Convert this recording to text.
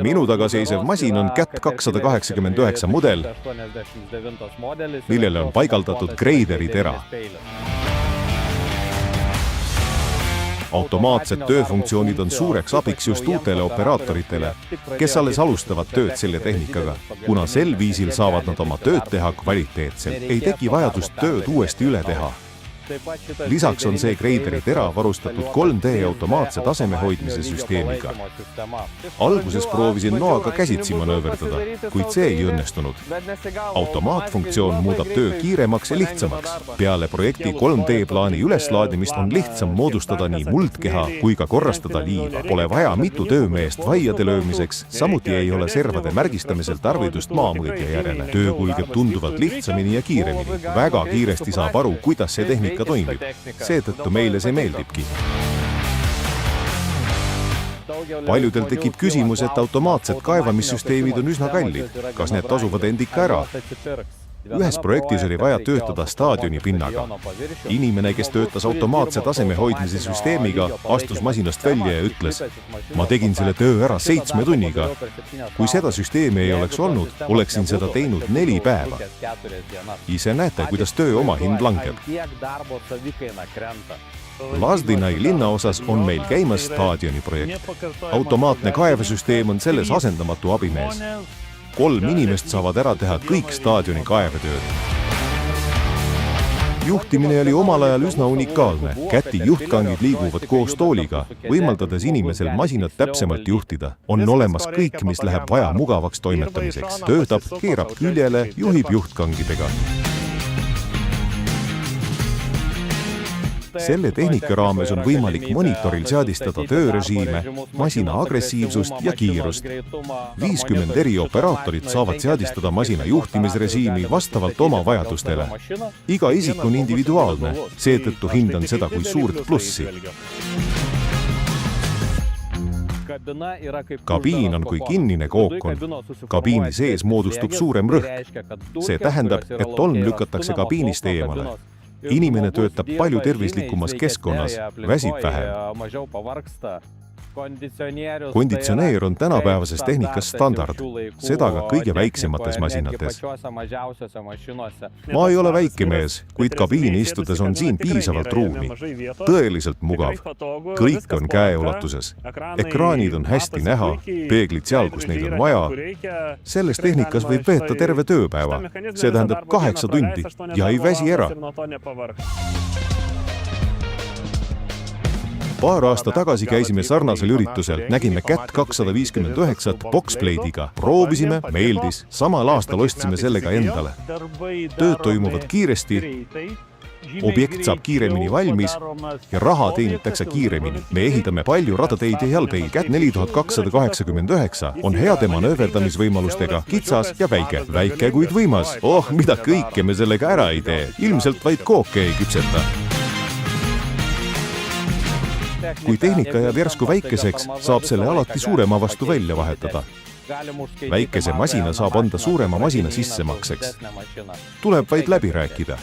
Minu taga seisev masin on CAT 289 mudel, millele on paigaldatud Graideri tera. Automaatsed tööfunktsioonid on suureks abiks just uutele operaatoritele, kes alles alustavad tööd selle tehnikaga. Kuna sel viisil saavad nad oma tööd teha kvaliteetselt, ei teki vajadust tööd uuesti üle teha. Lisaks on see Graideri tera varustatud 3D automaatse taseme hoidmise süsteemiga. Alguses proovisin noaga käsitsi manööverdada, kuid see ei õnnestunud. Automaatfunktsioon muudab töö kiiremaks ja lihtsamaks. Peale projekti 3D plaani üleslaadimist on lihtsam moodustada nii muldkeha kui ka korrastada liiva. Pole vaja mitu töömeest vaiade löömiseks, samuti ei ole servade märgistamisel tarvidust maamõõtja järele. Töö kulgeb tunduvalt lihtsamini ja kiiremini. Väga kiiresti saab aru, kuidas see tehnika toimib. Seetõttu meile see meeldibki. Paljudel tekib küsimus, et automaatsed kaevamissüsteemid on üsna kallid. Kas need tasuvad end ikka ära? Ühes projektis oli vaja töötada staadioni pinnaga. Inimene, kes töötas automaatse taseme hoidmise süsteemiga, astus masinast välja ja ütles, ma tegin selle töö ära 7 tunniga. Kui seda süsteemi ei oleks olnud, oleksin seda teinud 4 päeva. Ise näete, kuidas töö oma hind langeb. Lazdinai linnaosas on meil käimas staadioni projekt. Automaatne kaevesüsteem on selles asendamatu abimees. 3 inimest saavad ära teha kõik staadioni kaevetööd. Juhtimine oli omal ajal üsna unikaalne. CAT-i juhtkangid liiguvad koos tooliga, võimaldades inimesel masinat täpsemalt juhtida. On olemas kõik, mis läheb vaja mugavaks toimetamiseks. Töötab, keerab küljele, juhib juhtkangidega. Selle tehnika raames on võimalik monitoril seadistada töörežiime, masina agressiivsust ja kiirust. 50 eri operaatorit saavad seadistada masina juhtimisrežiimi vastavalt oma vajadustele. Iga isik on individuaalne, seetõttu hindan seda kui suurt plussi. Kabiin on kui kinnine kookon. Kabiini sees moodustub suurem rõhk. See tähendab, et tolm lükatakse kabiinist eemale. Inimene töötab palju tervislikumas keskkonnas, väsib vähem. Konditsioneer on tänapäevases tehnikas standard, seda ka kõige väiksemates masinates. Ma ei ole väike mees, kuid kabiini istudes on siin piisavalt ruumi. Tõeliselt mugav. Kõik on käeulatuses. Ekraanid on hästi näha, peeglid seal, kus neid on vaja. Selles tehnikas võib veeta terve tööpäeva. See tähendab 8 tundi ja ei väsi ära. Paar aasta tagasi käisime sarnasel üritusel, nägime CAT 259 boxplate'iga. Proovisime, meeldis. Samal aastal ostsime sellega endale. Tööd toimuvad kiiresti, objekt saab kiiremini valmis ja raha teenitakse kiiremini. Me ehitame palju radateid ja jalgteid. CAT 4289 on heade manööverdamisvõimalustega, kitsas ja väike. Väike, kuid võimas. Oh, mida kõike me sellega ära ei tee. Ilmselt vaid kooke ei küpseta. Kui tehnika jääb järsku väikeseks, saab selle alati suurema vastu välja vahetada. Väikese masina saab anda suurema masina sissemakseks. Tuleb vaid läbi rääkida.